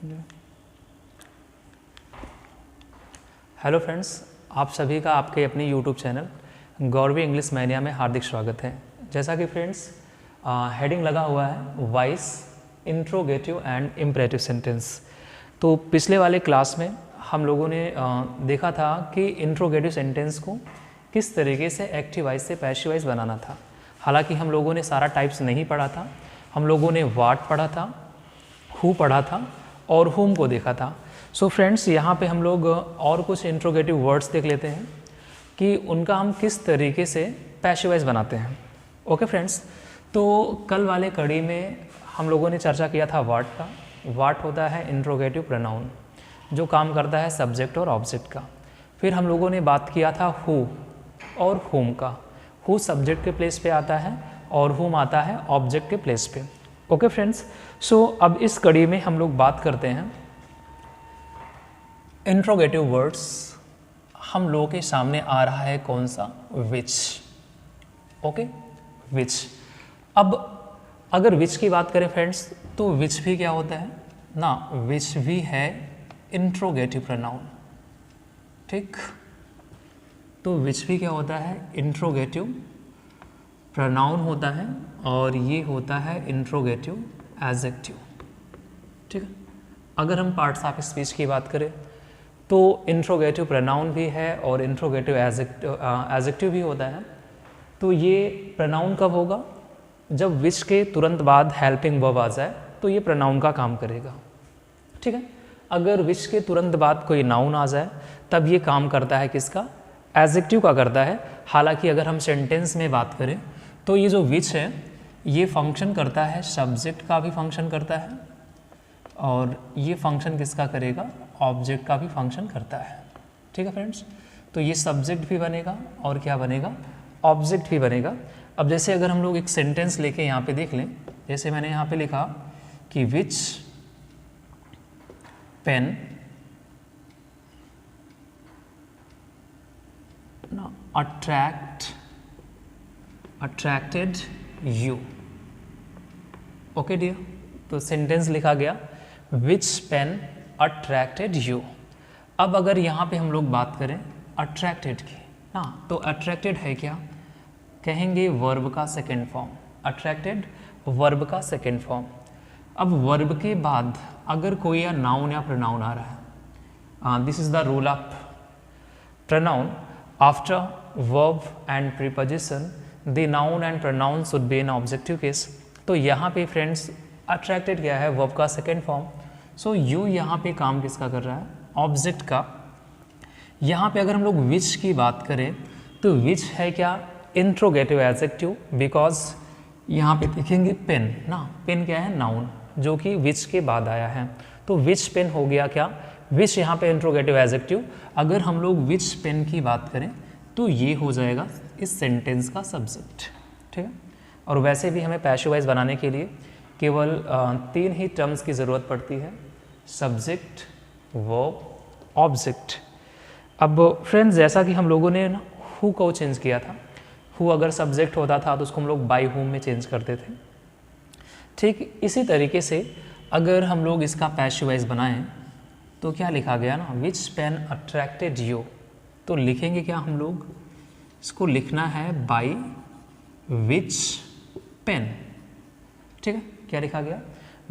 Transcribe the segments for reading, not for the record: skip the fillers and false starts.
Hello friends, आप सभी का आपके अपने YouTube channel Gauravi English mania में हार्दिक स्वागत है। जैसा कि फ्रेंड्स हेडिंग लगा हुआ है voice, interrogative and imperative sentence. तो पिछले वाले क्लास में हम लोगों ने देखा था कि इंट्रोगेटिव सेंटेंस को किस तरीके से एक्टिव वॉइस से पैसिव वॉइस बनाना था। हालांकि हम लोगों ने सारा टाइप्स नहीं पढ़ा था। हम लोगों ने व्हाट पढ़ा था, हु पढ़ा था और हुम को देखा था। सो फ्रेंड्स, यहाँ पे हम लोग और कुछ इंट्रोगेटिव वर्ड्स देख लेते हैं कि उनका हम किस तरीके से पैसिव वॉइस बनाते हैं। ओके फ्रेंड्स, तो कल वाले कड़ी में हम लोगों ने चर्चा किया था व्हाट का। व्हाट होता है इंट्रोगेटिव प्रोनाउन जो काम करता है सब्जेक्ट और ऑब्जेक्ट का। फिर हम लोगों ने बात किया था हु और हुम का। हु सब्जेक्ट के प्लेस पे आता है और हुम आता है ऑब्जेक्ट के प्लेस पे। ओके फ्रेंड्स, सो अब इस कड़ी में हम लोग बात करते हैं इंट्रोगेटिव वर्ड्स। हम लोगों के सामने आ रहा है कौन सा? विच। ओके, विच। अब अगर विच की बात करें फ्रेंड्स, तो विच भी क्या होता है ना, विच भी है इंट्रोगेटिव प्रोनाउन। ठीक, तो विच भी क्या होता है? इंट्रोगेटिव प्रोनाउन होता है और ये होता है इंट्रोगेटिव एडजेक्टिव। ठीक है, अगर हम पार्ट्स ऑफ स्पीच की बात करें तो इंट्रोगेटिव प्रोनाउन भी है और इंट्रोगेटिव एडजेक्टिव भी होता है। तो ये प्रोनाउन कब होगा? जब विच के तुरंत बाद हेल्पिंग वर्ब आ जाए तो ये प्रोनाउन का काम करेगा। ठीक है, अगर विच के तुरंत बाद कोई नाउन आ जाए तब ये काम करता है किसका? एडजेक्टिव का करता है। हालांकि अगर हम सेंटेंस में बात करें तो ये जो विच है ये फंक्शन करता है, सब्जेक्ट का भी फंक्शन करता है और ये फंक्शन किसका करेगा? ऑब्जेक्ट का भी फंक्शन करता है। ठीक है फ्रेंड्स, तो ये सब्जेक्ट भी बनेगा और क्या बनेगा? ऑब्जेक्ट भी बनेगा। अब जैसे अगर हम लोग एक सेंटेंस लेके यहाँ पे देख लें, जैसे मैंने यहाँ पे लिखा कि which pen attracted you. Okay dear, तो सेंटेंस लिखा गया विच पेन अट्रैक्टेड यू। अब अगर यहाँ पे हम लोग बात करें अट्रैक्टेड की ना, तो अट्रैक्टेड है क्या? कहेंगे वर्ब का सेकेंड फॉर्म। अट्रैक्टेड वर्ब का सेकेंड फॉर्म। अब वर्ब के बाद अगर कोई या नाउन या प्रोनाउन आ रहा है, this is the rule of pronoun after verb and preposition the noun and pronoun should be in objective case. तो यहाँ पे फ्रेंड्स अट्रैक्टेड क्या है? वर्ब का सेकेंड फॉर्म। सो यू यहाँ पे काम किसका कर रहा है? ऑब्जेक्ट का। यहाँ पे अगर हम लोग विच की बात करें तो विच है क्या? इंट्रोगेटिव एडजेक्टिव, बिकॉज यहाँ पे देखेंगे पेन ना, पेन क्या है? नाउन जो कि विच के बाद आया है। तो विच पेन हो गया क्या? विच यहाँ पे इंट्रोगेटिव एडजेक्टिव। अगर हम लोग विच पेन की बात करें तो ये हो जाएगा इस सेंटेंस का सब्जेक्ट। ठीक है, और वैसे भी हमें पैसिव वॉइस बनाने के लिए केवल 3 ही टर्म्स की ज़रूरत पड़ती है, सब्जेक्ट, वर्ब, ऑब्जेक्ट। अब फ्रेंड्स, जैसा कि हम लोगों ने ना हु को चेंज किया था, हु अगर सब्जेक्ट होता था तो उसको हम लोग बाय हुम में चेंज करते थे। ठीक इसी तरीके से अगर हम लोग इसका पैसिव वॉइस बनाएं तो क्या लिखा गया ना, विच पेन अट्रैक्टेड यू। तो लिखेंगे क्या हम लोग? इसको लिखना है बाय विच पेन। ठीक है, क्या लिखा गया?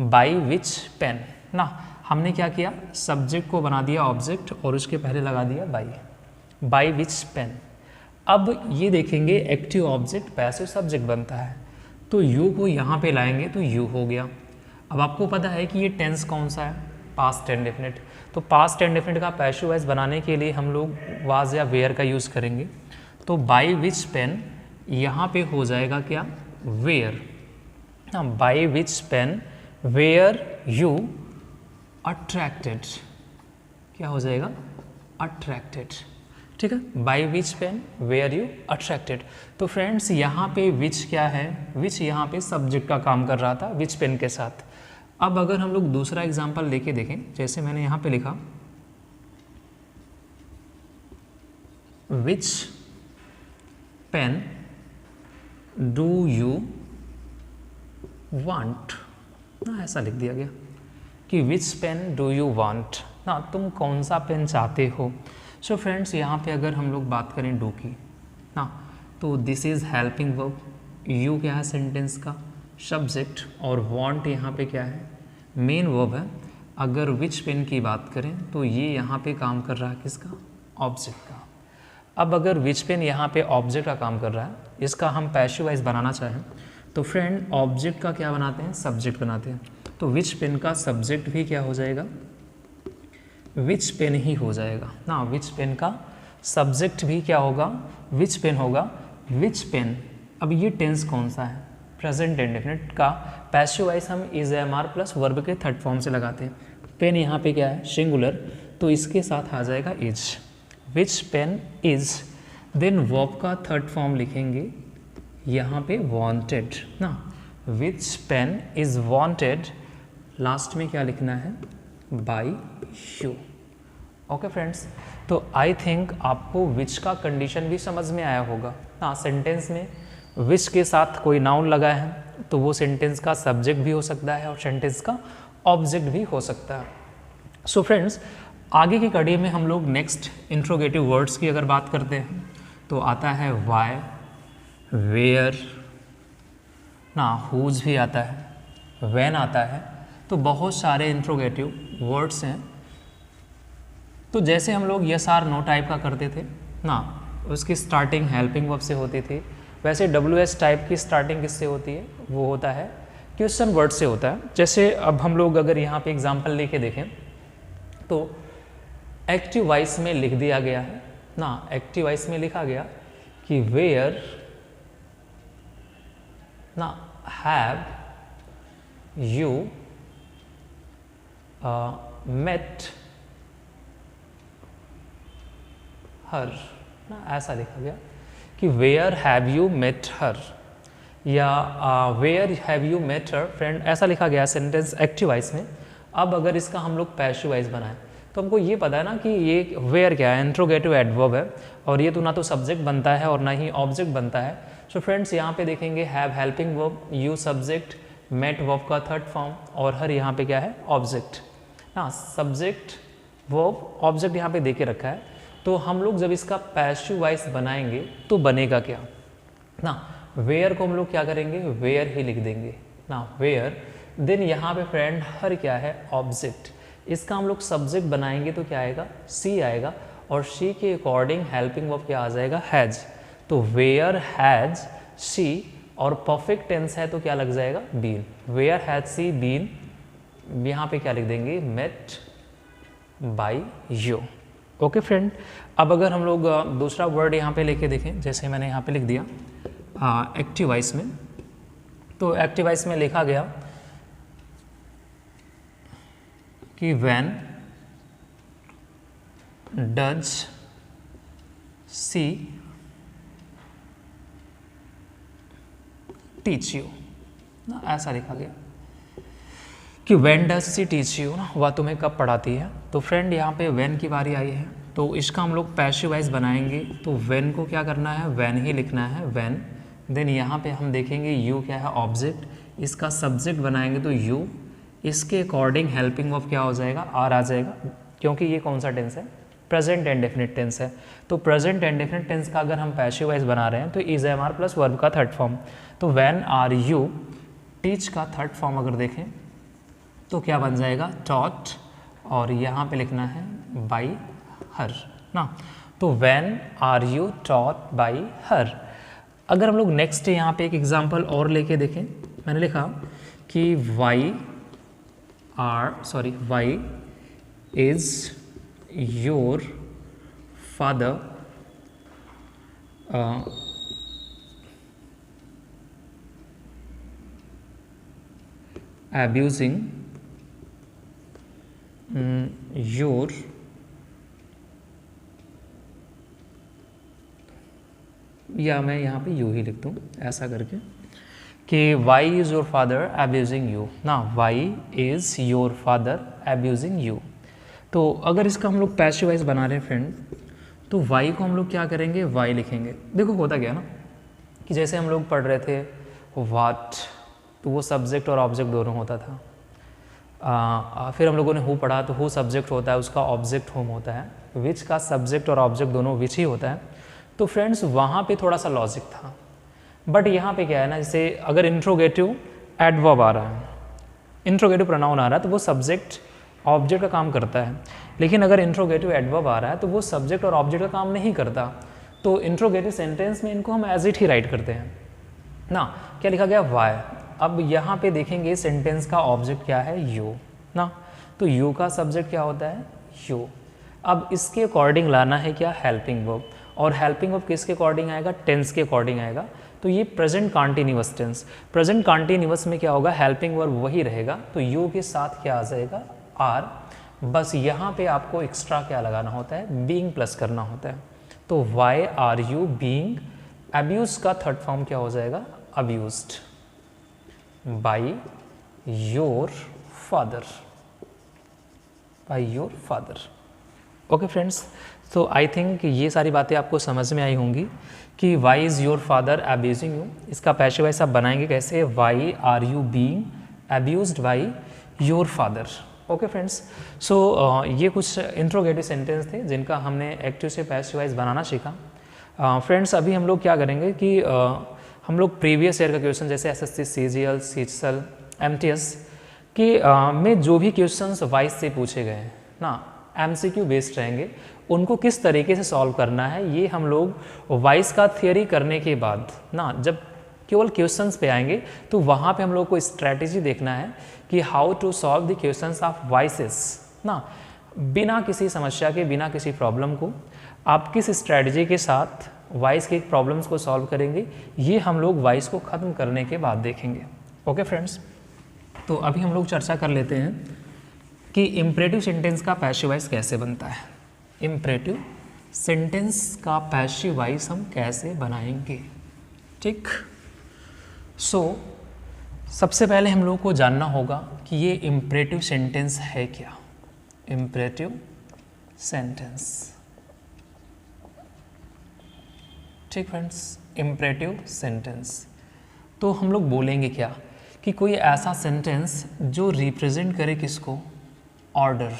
बाय विच पेन ना। हमने क्या किया? सब्जेक्ट को बना दिया ऑब्जेक्ट और उसके पहले लगा दिया बाय विच पेन। अब ये देखेंगे एक्टिव ऑब्जेक्ट पैसिव सब्जेक्ट बनता है, तो यू को यहाँ पे लाएंगे तो यू हो गया। अब आपको पता है कि ये टेंस कौन सा है? Past indefinite. तो पास्ट इंडेफिनिट का पैसिव वॉइस बनाने के लिए हम लोग वाज या वेयर का यूज़ करेंगे। तो बाय विच पेन यहाँ पे हो जाएगा क्या? Were. By which pen were you attracted, क्या हो जाएगा? अट्रैक्टेड। ठीक है, by which pen were you attracted. तो फ्रेंड्स यहाँ पे विच क्या है? विच यहाँ पे सब्जेक्ट का काम कर रहा था विच पेन के साथ। अब अगर हम लोग दूसरा एग्जाम्पल लेके देखें, जैसे मैंने यहाँ पे लिखा विच पेन डू यू वांट, ऐसा लिख दिया गया। कि which pen do you want, ना तुम कौन सा पेन चाहते हो। सो फ्रेंड्स यहाँ पे अगर हम लोग बात करें डू की ना, तो this is helping verb, you क्या है सेंटेंस का सब्जेक्ट, और वांट यहाँ पे क्या है मेन वर्ब है। अगर विच पेन की बात करें तो ये यहाँ पे काम कर रहा है किसका, ऑब्जेक्ट का। अब अगर विच पेन यहाँ पे ऑब्जेक्ट का काम कर रहा है, इसका हम पैसिव वाइज बनाना चाहें तो फ्रेंड ऑब्जेक्ट का क्या बनाते हैं, सब्जेक्ट बनाते हैं। तो विच पेन का सब्जेक्ट भी क्या हो जाएगा, विच पेन ही हो जाएगा ना। विच पेन का सब्जेक्ट भी क्या होगा, विच पेन होगा, विच पेन। अब ये टेंस कौन सा है, प्रेजेंट इंडेफिनिट का पैसिव वाइज हम is am are plus verb के थर्ड फॉर्म से लगाते हैं। पेन यहाँ पे क्या है सिंगुलर, तो इसके साथ आ जाएगा is, which pen is. Then verb का थर्ड फॉर्म लिखेंगे यहाँ पे वांटेड ना, which pen is wanted. Last में क्या लिखना है, बाय यू। ओके फ्रेंड्स, तो आई थिंक आपको विच का कंडीशन भी समझ में आया होगा ना। सेंटेंस में विच के साथ कोई नाउन लगा है तो वो सेंटेंस का सब्जेक्ट भी हो सकता है और सेंटेंस का ऑब्जेक्ट भी हो सकता है। सो फ्रेंड्स, आगे की कड़ी में हम लोग नेक्स्ट इंट्रोगेटिव वर्ड्स की अगर बात करते हैं तो आता है वाई, वेयर ना, हुज भी आता है, व्हेन आता है। तो बहुत सारे इंट्रोगेटिव वर्ड्स हैं। तो जैसे हम लोग यस आर नो टाइप का करते थे ना, उसकी स्टार्टिंग हेल्पिंग वर्ब से होती थी, वैसे WS टाइप की स्टार्टिंग किससे होती है, वो होता है क्वेश्चन वर्ड से होता है। जैसे अब हम लोग अगर यहाँ पे एग्जांपल लेके देखें तो एक्टिव वॉइस में लिख दिया गया है ना, एक्टिव वॉइस में लिखा गया कि वेयर ना हैव यू मेट हर ना, ऐसा लिखा गया कि where have you met her या where have you met her friend, ऐसा लिखा गया सेंटेंस एक्टिव वॉइस में। अब अगर इसका हम लोग पैसिव वॉइस बनाएं तो हमको ये पता है ना कि ये वेयर क्या है, इंट्रोगेटिव एडवर्ब है, और ये तो ना तो सब्जेक्ट बनता है और ना ही ऑब्जेक्ट बनता है। सो फ्रेंड्स, यहाँ पे देखेंगे have helping verb, you subject, मेट वर्ब का थर्ड फॉर्म, और हर यहाँ पे क्या है ऑब्जेक्ट ना, सब्जेक्ट वर्ब ऑब्जेक्ट यहाँ पे दे के रखा है। तो हम लोग जब इसका पैसिव वॉइस बनाएंगे तो बनेगा क्या ना, वेयर को हम लोग क्या करेंगे, वेयर ही लिख देंगे ना, वेयर। देन यहाँ पे फ्रेंड हर क्या है ऑब्जेक्ट, इसका हम लोग सब्जेक्ट बनाएंगे तो क्या आएगा, सी आएगा, और सी के अकॉर्डिंग हेल्पिंग वर्ब क्या आ जाएगा, हैज। तो वेयर हैज सी, और परफेक्ट टेंस है तो क्या लग जाएगा, been. Where has she been, यहाँ पे क्या लिख देंगे, made by you. Okay friend, अब अगर हम लोग दूसरा वर्ड यहाँ पे लेके देखें, जैसे मैंने यहाँ पे लिख दिया एक्टिव वॉइस में, तो एक्टिव वॉइस में लिखा गया कि when does she teach you ना, ऐसा लिखा गया कि when does she teach you ना, वह तुम्हें कब पढ़ाती है। तो फ्रेंड यहाँ पे व्हेन की बारी आई है, तो इसका हम लोग पैसिव वॉइस बनाएंगे तो व्हेन को क्या करना है, व्हेन ही लिखना है, व्हेन। देन यहाँ पे हम देखेंगे यू क्या है ऑब्जेक्ट, इसका सब्जेक्ट बनाएंगे तो यू, इसके अकॉर्डिंग हेल्पिंग वर्ब क्या हो जाएगा, आर आ जाएगा, क्योंकि ये कौन सा टेंस है, प्रेजेंट इंडेफिनिट टेंस है। तो प्रेजेंट इंडेफिनिट टेंस का अगर हम पैसिव वॉइस बना रहे हैं तो is am are plus verb का थर्ड फॉर्म। तो व्हेन आर यू, टीच का थर्ड फॉर्म अगर देखें तो क्या बन जाएगा, टॉट, और यहाँ पे लिखना है बाई हर ना। तो when are you taught by her. अगर हम लोग नेक्स्ट यहाँ पे एक एग्जांपल और लेके देखें, मैंने लिखा कि why is your father abusing your या मैं यहाँ पे यू ही लिख दूँ ऐसा करके कि why is your father abusing you ना, why is your father abusing you. तो अगर इसका हम लोग पैसिव वॉइस बना रहे हैं फ्रेंड, तो वाई को हम लोग क्या करेंगे, वाई लिखेंगे। देखो होता क्या ना कि जैसे हम लोग पढ़ रहे थे वाट, तो वो सब्जेक्ट और ऑब्जेक्ट दोनों होता था। फिर हम लोगों ने हु पढ़ा, तो हु सब्जेक्ट होता है, उसका ऑब्जेक्ट होम होता है, विच का सब्जेक्ट और ऑब्जेक्ट दोनों विच ही होता है। तो फ्रेंड्स वहाँ पे थोड़ा सा लॉजिक था, बट यहाँ पे क्या है ना, जैसे अगर इंट्रोगेटिव एडवर्ब आ रहा है, इंट्रोगेटिव प्रोनाउन आ रहा है, तो वो सब्जेक्ट ऑब्जेक्ट का काम करता है, लेकिन अगर इंट्रोगेटिव एडवर्ब आ रहा है तो वो सब्जेक्ट और ऑब्जेक्ट का काम नहीं करता। तो इंट्रोगेटिव सेंटेंस में इनको हम एज इट ही राइट करते हैं ना। क्या लिखा गया, वाई। अब यहाँ पे देखेंगे सेंटेंस का ऑब्जेक्ट क्या है, यू ना, तो यू का सब्जेक्ट क्या होता है, यू। अब इसके अकॉर्डिंग लाना है क्या, हेल्पिंग वर्ब, और हेल्पिंग वर्ब किसके अकॉर्डिंग आएगा, टेंस के अकॉर्डिंग आएगा। तो ये present continuous tense, present continuous में क्या होगा, हेल्पिंग वर्ब वही रहेगा, तो यू के साथ क्या आ जाएगा, आर। बस यहाँ पे आपको एक्स्ट्रा क्या लगाना होता है, बीइंग प्लस करना होता है। तो why are you being abuse का थर्ड फॉर्म क्या हो जाएगा, abused by your father, by your father. Okay friends, तो आई थिंक ये सारी बातें आपको समझ में आई होंगी कि why is your father abusing you, इसका पैसिव वॉइस आप बनाएंगे कैसे, why are you being abused by your father. Okay friends, so ये कुछ इंट्रोगेटिव सेंटेंस थे जिनका हमने एक्टिव से पैसिव वॉइस बनाना सीखा। फ्रेंड्स अभी हम लोग क्या करेंगे कि हम लोग प्रीवियस ईयर का क्वेश्चन जैसे एसएससी, सीजीएल, सीजीएल, एमटीएस के में जो भी क्वेश्चंस वॉइस से पूछे गए हैं ना, एमसीक्यू बेस्ड रहेंगे, उनको किस तरीके से सॉल्व करना है ये हम लोग वॉइस का थियरी करने के बाद ना, जब केवल क्वेश्चंस पे आएंगे तो वहाँ पे हम लोग को स्ट्रैटेजी देखना है कि how to solve the questions of voices ना, बिना किसी समस्या के, बिना किसी प्रॉब्लम को आप किस स्ट्रैटेजी के साथ वॉइस के प्रॉब्लम्स को सॉल्व करेंगे, ये हम लोग वॉइस को ख़त्म करने के बाद देखेंगे। ओके फ्रेंड्स, तो अभी हम लोग चर्चा कर लेते हैं कि इम्परेटिव सेंटेंस का पैसिव वॉइस कैसे बनता है। इम्परेटिव सेंटेंस का पैसिव वॉइस हम कैसे बनाएंगे, ठीक। सो सबसे पहले हम लोग को जानना होगा कि ये इम्परेटिव सेंटेंस है क्या। इम्परेटिव सेंटेंस, ठीक फ्रेंड्स, इम्परेटिव सेंटेंस तो हम लोग बोलेंगे क्या कि कोई ऐसा सेंटेंस जो रिप्रेजेंट करे किसको, ऑर्डर।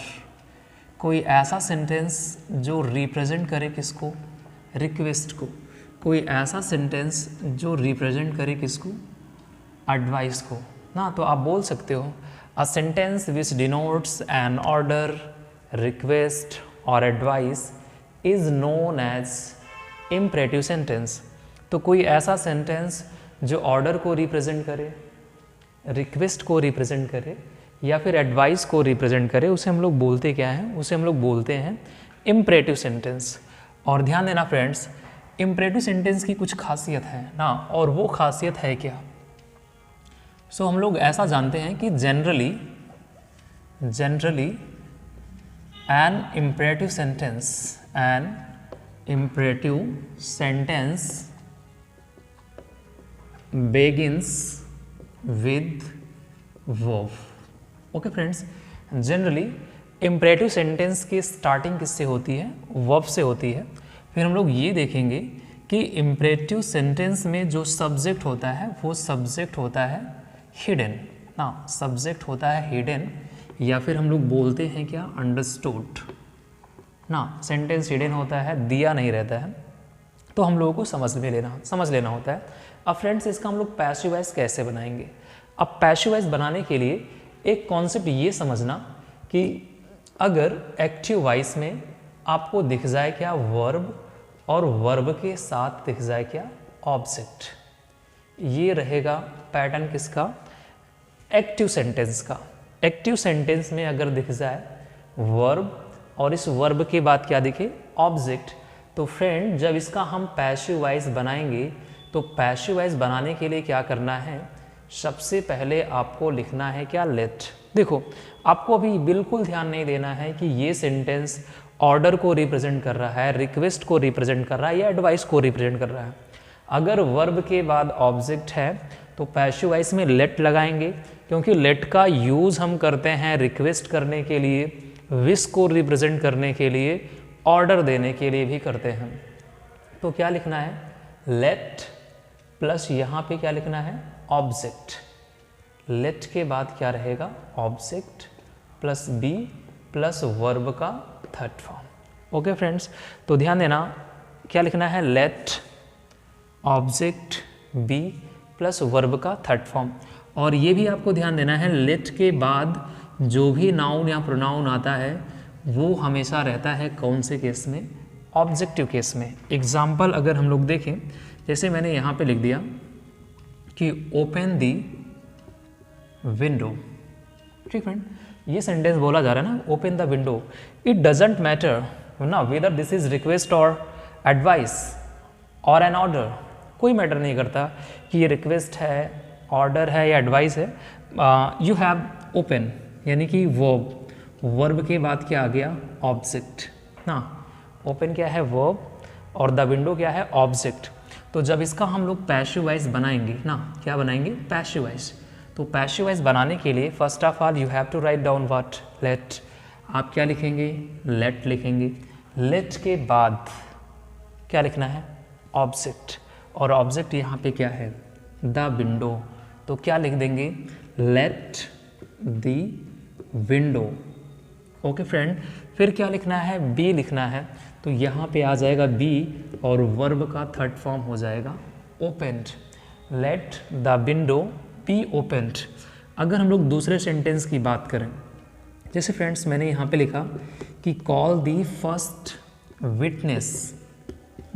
कोई ऐसा सेंटेंस जो रिप्रेजेंट करे किसको, रिक्वेस्ट को। कोई ऐसा सेंटेंस जो रिप्रेजेंट करे किसको, एडवाइस को ना। तो आप बोल सकते हो a sentence which denotes an order, request और advice is known as imperative sentence. तो कोई ऐसा सेंटेंस जो ऑर्डर को रिप्रेजेंट करे, रिक्वेस्ट को रिप्रेजेंट करे या फिर एडवाइस को रिप्रेजेंट करे, उसे हम लोग बोलते क्या हैं, उसे हम लोग बोलते हैं इम्परेटिव सेंटेंस। और ध्यान देना फ्रेंड्स, इम्परेटिव सेंटेंस की कुछ खासियत है ना, और वो खासियत है क्या। सो हम लोग ऐसा जानते हैं कि generally an imperative sentence begins with verb। Okay friends, generally imperative sentence की स्टार्टिंग किससे होती है, वर्ब से होती है। फिर हम लोग ये देखेंगे कि इम्परेटिव सेंटेंस में जो सब्जेक्ट होता है वो सब्जेक्ट होता है हिडन ना, सब्जेक्ट होता है हिडन, या फिर हम लोग बोलते हैं क्या, अंडरस्टूड ना। सेंटेंस हिडन होता है, दिया नहीं रहता है, तो हम लोगों को समझ लेना होता है। अब फ्रेंड्स इसका हम लोग पैसिव वॉइस कैसे बनाएंगे। अब पैसिव वॉइस बनाने के लिए एक कॉन्सेप्ट ये समझना कि अगर एक्टिव वॉइस में आपको दिख जाए क्या, वर्ब, और वर्ब के साथ दिख जाए क्या, ऑब्जेक्ट, ये रहेगा पैटर्न किसका, एक्टिव सेंटेंस का। एक्टिव सेंटेंस में अगर दिख जाए वर्ब और इस वर्ब के बाद क्या दिखे, ऑब्जेक्ट, तो फ्रेंड जब इसका हम पैसिव वॉइस बनाएंगे तो पैसिव वॉइस बनाने के लिए क्या करना है, सबसे पहले आपको लिखना है क्या, लेट। देखो आपको अभी बिल्कुल ध्यान नहीं देना है कि ये सेंटेंस ऑर्डर को रिप्रेजेंट कर रहा है, रिक्वेस्ट को रिप्रेजेंट कर रहा है या एडवाइस को रिप्रेजेंट कर रहा है। अगर वर्ब के बाद ऑब्जेक्ट है तो पैसिव वॉइस में लेट लगाएंगे, क्योंकि लेट का यूज़ हम करते हैं रिक्वेस्ट करने के लिए, विश को रिप्रेजेंट करने के लिए, ऑर्डर देने के लिए भी करते हैं। तो क्या लिखना है, लेट प्लस यहाँ पे क्या लिखना है, ऑब्जेक्ट। लेट के बाद क्या रहेगा, object plus B plus verb का थर्ड फॉर्म। ओके फ्रेंड्स, तो ध्यान देना क्या लिखना है, let object B plus verb का थर्ड फॉर्म। और ये भी आपको ध्यान देना है, लेट के बाद जो भी नाउन या प्रोनाउन आता है वो हमेशा रहता है कौन से केस में, ऑब्जेक्टिव केस में। एग्जाम्पल अगर हम लोग देखें, जैसे मैंने यहाँ पे लिख दिया कि ओपन दी विंडो, ठीक फ्रेंड, ये सेंटेंस बोला जा रहा है ना, open the window. It doesn't matter ना वेदर दिस इज रिक्वेस्ट और एडवाइस और एन ऑर्डर, कोई मैटर नहीं करता कि ये रिक्वेस्ट है, ऑर्डर है या एडवाइस है। यू हैव ओपन यानी कि वर्ब, वर्ब के बाद क्या आ गया, ऑब्जेक्ट ना, ओपन क्या है वर्ब और द विंडो क्या है, ऑब्जेक्ट। तो जब इसका हम लोग पैसिव वॉइस बनाएंगे ना, क्या बनाएंगे, पैसिव वॉइस। तो पैसिव वॉइस बनाने के लिए first of all you have to write down what, let. आप क्या लिखेंगे, लेट लिखेंगे। लेट के बाद क्या लिखना है, ऑब्जेक्ट, और ऑब्जेक्ट यहाँ पे क्या है, द विंडो। तो क्या लिख देंगे, let the window. Okay friend, फिर क्या लिखना है, बी लिखना है। तो यहाँ पे आ जाएगा बी और वर्ब का थर्ड फॉर्म हो जाएगा opened. Let the window be opened. अगर हम लोग दूसरे सेंटेंस की बात करें, जैसे फ्रेंड्स मैंने यहाँ पे लिखा कि कॉल दी फर्स्ट विटनेस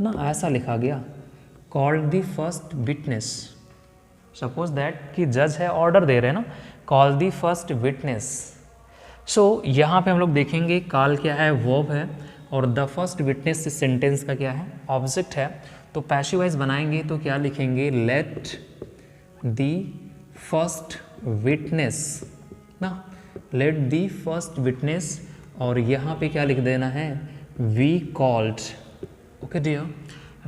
ना, ऐसा लिखा गया, call the first witness. Suppose that कि जज है, ऑर्डर दे रहे हैं ना, कॉल दी फर्स्ट विटनेस। सो यहाँ पे हम लोग देखेंगे कॉल क्या है, वर्ब है, और द फर्स्ट विटनेस इस सेंटेंस का क्या है, ऑब्जेक्ट है। तो पैसिव वॉइस बनाएंगे तो क्या लिखेंगे, लेट दी फर्स्ट विटनेस ना, लेट दी फर्स्ट विटनेस, और यहाँ पे क्या लिख देना है, be called. Okay dear,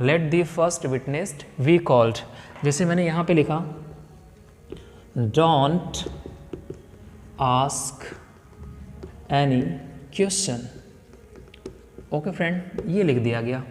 let the first witness be called. जैसे मैंने यहाँ पे लिखा don't ask any question. Okay friend, ये लिख दिया गया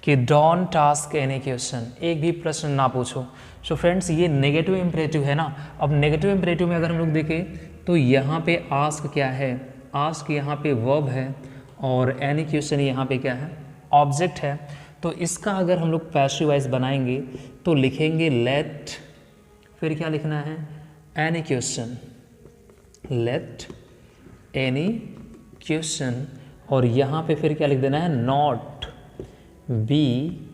कि डोंट आस्क एनी क्वेश्चन, एक भी प्रश्न ना पूछो। सो फ्रेंड्स ये नेगेटिव इम्परेटिव है ना। अब नेगेटिव इम्परेटिव में अगर हम लोग देखें तो यहाँ पे आस्क क्या है, आस्क यहाँ पे वर्ब है और एनी क्वेश्चन यहाँ पे क्या है, ऑब्जेक्ट है। तो इसका अगर हम लोग पैसिव वॉइस बनाएंगे तो लिखेंगे लेट, फिर क्या लिखना है, any question, let any question, और यहाँ पे फिर क्या लिख देना है, not be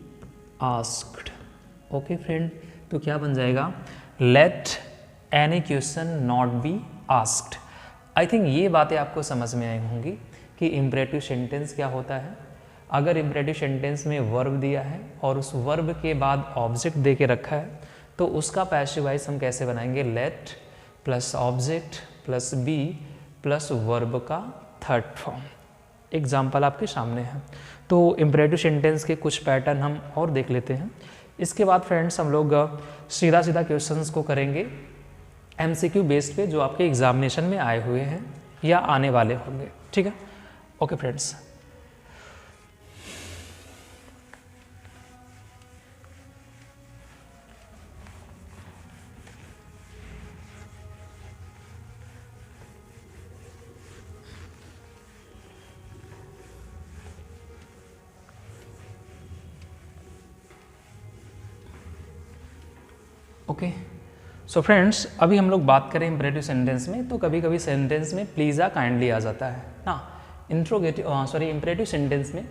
asked. Okay friend, तो क्या बन जाएगा, let any question not be asked. I think ये बातें आपको समझ में आई होंगी कि इम्परेटिव सेंटेंस क्या होता है। अगर इम्परेटिव सेंटेंस में वर्ब दिया है और उस वर्ब के बाद ऑब्जेक्ट दे के रखा है तो उसका पैसिव वॉइस हम कैसे बनाएंगे, let plus object plus B plus verb का थर्ड फॉर्म। एग्जाम्पल आपके सामने है। तो इम्परेटिव सेंटेंस के कुछ पैटर्न हम और देख लेते हैं। इसके बाद फ्रेंड्स हम लोग सीधा सीधा क्वेश्चंस को करेंगे MCQ बेस्ड पे, जो आपके एग्जामिनेशन में आए हुए हैं या आने वाले होंगे, ठीक है। Okay friends, okay so friends, अभी हम लोग बात करें इम्परेटिव सेंटेंस में, तो कभी कभी सेंटेंस में प्लीज़ या काइंडली आ जाता है ना। इम्परेटिव सेंटेंस में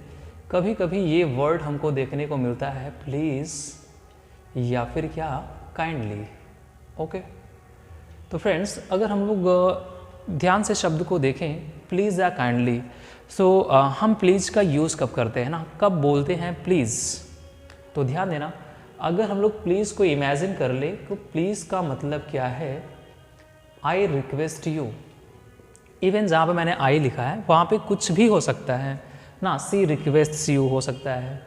कभी कभी ये वर्ड हमको देखने को मिलता है, प्लीज़ या फिर क्या, काइंडली। ओके, तो फ्रेंड्स अगर हम लोग ध्यान से शब्द को देखें, प्लीज़ या काइंडली, सो हम प्लीज़ का यूज़ कब करते हैं ना, कब बोलते हैं प्लीज़। तो ध्यान देना, अगर हम लोग प्लीज़ को इमेजिन कर ले तो प्लीज़ का मतलब क्या है, आई रिक्वेस्ट यू। इवन जहाँ पे मैंने आई लिखा है वहाँ पे कुछ भी हो सकता है ना, सी रिक्वेस्ट यू हो सकता है,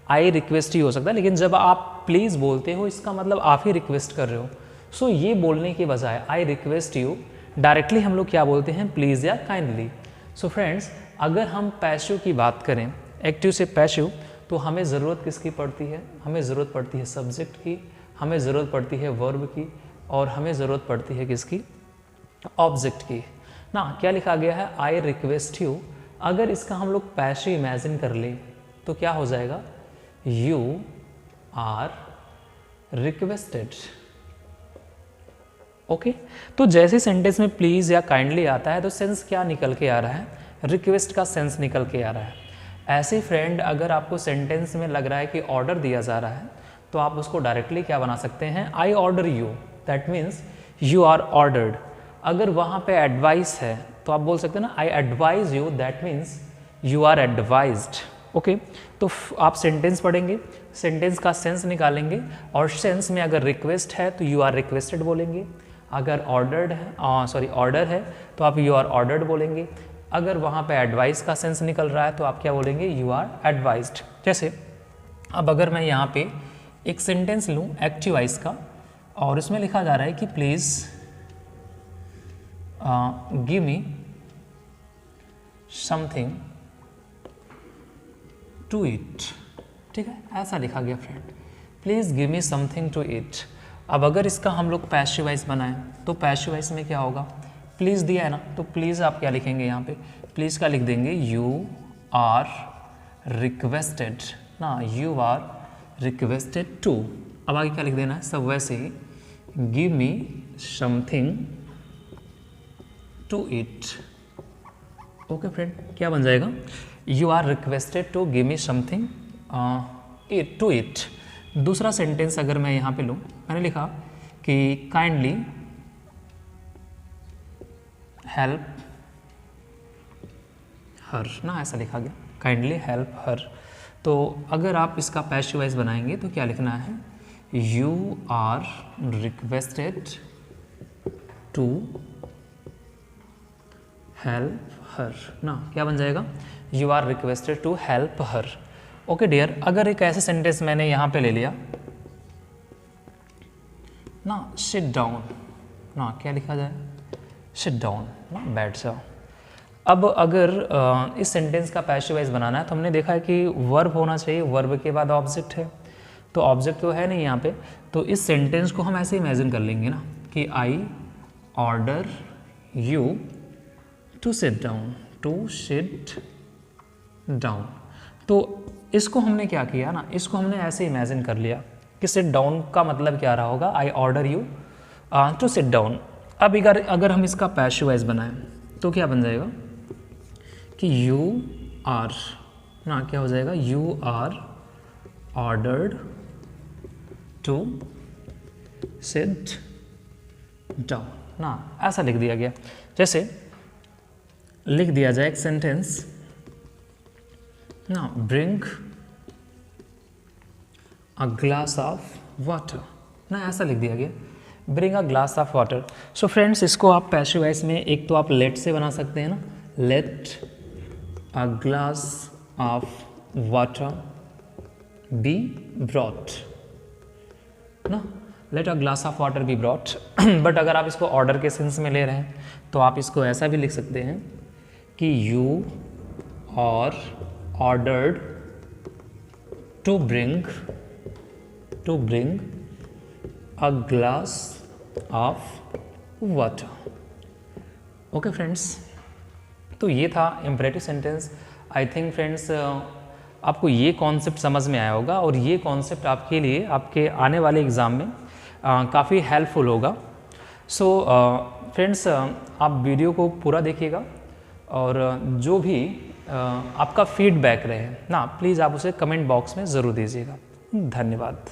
आई रिक्वेस्ट यू हो सकता है, लेकिन जब आप प्लीज़ बोलते हो इसका मतलब आप ही रिक्वेस्ट कर रहे हो। सो ये बोलने के बजाय आई रिक्वेस्ट यू, डायरेक्टली हम लोग क्या बोलते हैं, प्लीज़ या काइंडली। सो फ्रेंड्स अगर हम पैसिव की बात करें, एक्टिव से पैसिव, तो हमें ज़रूरत किसकी पड़ती है, हमें ज़रूरत पड़ती है सब्जेक्ट की, हमें ज़रूरत पड़ती है वर्ब की, और हमें ज़रूरत पड़ती है किसकी, ऑब्जेक्ट की ना। क्या लिखा गया है, आई रिक्वेस्ट यू। अगर इसका हम लोग पैसिव इमेजिन कर ले तो क्या हो जाएगा, यू आर रिक्वेस्टेड। ओके, तो जैसे सेंटेंस में प्लीज या काइंडली आता है तो सेंस क्या निकल के आ रहा है, रिक्वेस्ट का सेंस निकल के आ रहा है। ऐसे फ्रेंड अगर आपको सेंटेंस में लग रहा है कि ऑर्डर दिया जा रहा है तो आप उसको डायरेक्टली क्या बना सकते हैं, I order you, that means you are ordered. अगर वहाँ पे एडवाइस है तो आप बोल सकते हैं ना, I advise you, that means you are advised. Okay, तो आप सेंटेंस पढ़ेंगे, सेंटेंस का सेंस निकालेंगे और सेंस में अगर रिक्वेस्ट है तो यू आर रिक्वेस्टेड बोलेंगे, अगर ऑर्डर्ड है ऑर्डर है तो आप यू आर ऑर्डर्ड बोलेंगे, अगर वहाँ पे एडवाइस का सेंस निकल रहा है तो आप क्या बोलेंगे, यू आर एडवाइज्ड। जैसे अब अगर मैं यहाँ पे एक सेंटेंस लूँ एक्टिव वॉइस का और इसमें लिखा जा रहा है कि please give me something to eat. ठीक है, ऐसा लिखा गया friend, please give me something to eat. अब अगर इसका हम लोग पैसिव वॉइस बनाएं तो पैसिव वॉइस में क्या होगा, प्लीज़ दिया है ना, तो प्लीज़ आप क्या लिखेंगे यहाँ पे, प्लीज़ का लिख देंगे यू आर रिक्वेस्टेड ना, यू आर रिक्वेस्टेड टू। अब आगे क्या लिख देना है, सब वैसे ही, give me something to eat. Okay friend, क्या बन जाएगा, you are requested to give me something to eat. दूसरा सेंटेंस अगर मैं यहाँ पे लूँ, मैंने लिखा कि काइंडली हेल्प हर ना, ऐसा लिखा गया, काइंडली हेल्प हर। तो अगर आप इसका पैसिव वॉइस बनाएंगे तो क्या लिखना है, you are requested to help her ना, क्या बन जाएगा, you are requested to help her. Okay dear, अगर एक ऐसे सेंटेंस मैंने यहाँ पे ले लिया ना, सिट डाउन ना, क्या लिखा जाए, सिट डाउन ना, बैठ जाओ। अब अगर इस सेंटेंस का पैसिव वॉइस बनाना है तो हमने देखा है कि वर्ब होना चाहिए, वर्ब के बाद ऑब्जेक्ट है, तो ऑब्जेक्ट तो है नहीं यहाँ पे, तो इस सेंटेंस को हम ऐसे इमेजिन कर लेंगे ना कि I order you to sit down, to sit down. तो इसको हमने क्या किया ना, इसको हमने ऐसे इमेजिन कर लिया कि सिट डाउन का मतलब क्या रहा होगा, I order you to sit down. अब अगर हम इसका पैसिव वॉइस बनाएं तो क्या बन जाएगा कि यू आर ना, क्या हो जाएगा, you are ordered to sit down ना, ऐसा लिख दिया गया। जैसे लिख दिया जाए एक सेंटेंस ना, bring a glass of water ना, ऐसा लिख दिया गया, bring a glass of water. So friends, इसको आप पैसिव वॉइस में एक तो आप लेट से बना सकते हैं ना, let a glass of water be brought ना, let a glass of water be brought. But अगर आप इसको ऑर्डर के सेंस में ले रहे हैं तो आप इसको ऐसा भी लिख सकते हैं कि you are ordered to bring a glass of water. Okay friends, तो ये था imperative sentence. I think friends आपको ये कॉन्सेप्ट समझ में आया होगा और ये कॉन्सेप्ट आपके लिए आपके आने वाले एग्ज़ाम में काफ़ी हेल्पफुल होगा। सो फ्रेंड्स, आप वीडियो को पूरा देखिएगा और जो भी आपका फीडबैक रहे ना, प्लीज़ आप उसे कमेंट बॉक्स में ज़रूर दीजिएगा। धन्यवाद।